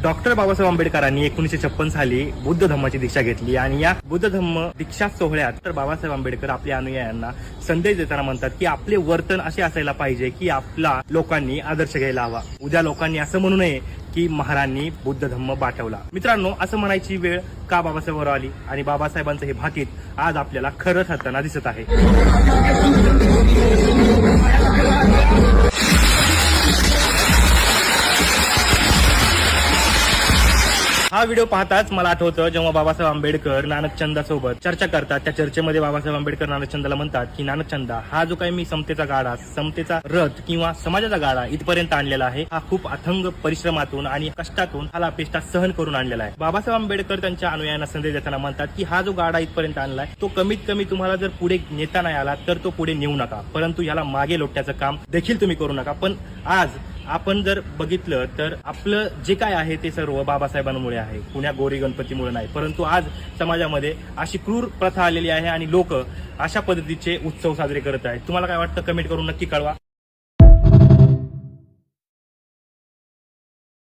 Doctor Babasaheb आंबेडकरांनी 1956 साली बुद्ध धम्माची दीक्षा घेतली आणि या बुद्ध धम्म दीक्षा सोहळ्यात डॉक्टर बाबासाहेब आंबेडकर आपल्या अनुयायांना संदेश देताना म्हणतात की आपले वर्तन असे असायला पाहिजे की आपला लोकांनी आदर्श घ्यायला हवा. उद्या लोकांनी असं म्हणू नये की महारांनी बुद्ध धम्म बाटवला. मित्रांनो, असं म्हणायची वेळ का बाबासाहेबांवर आली आणि बाबासाहेबांचं हे भाकीत आज आपल्याला खरं ठरताना दिसत आहे. हा व्हिडिओ पाहताच मला आठवतं जेव्हा बाबासाहेब आंबेडकर नानकचंदासोबत चर्चा करतात. त्या चर्चेमध्ये बाबासाहेब आंबेडकर नानकचंदाला म्हणतात की नानकचंदा, हा जो काही मी समतेचा गाडा, समतेचा रथ किंवा समाजाचा गाडा इथपर्यंत आणलेला आहे, हा खूप अथंग परिश्रमातून आणि कष्टातून हाला अपेष्टा सहन करून आणलेला आहे. बाबासाहेब आंबेडकर त्यांच्या अनुयायांना संदेश देताना म्हणतात की हा जो गाडा इथपर्यंत आणलाय तो कमीत कमी तुम्हाला जर पुढे नेता नाही आला तर तो पुढे नेऊ नका, परंतु ह्याला मागे लोटण्याचं काम देखील तुम्ही करू नका. पण आज आपण जर बघितलं तर आपलं जे काय आहे ते सर्व बाबासाहेबांमुळे आहे, पुण्या गोरी गणपतीमुळे नाही. परंतु आज समाजामध्ये अशी क्रूर प्रथा आलेली आहे आणि लोक अशा पद्धतीचे उत्सव साजरे करत आहेत. तुम्हाला काय वाटतं? कमेंट करून नक्की कळवा.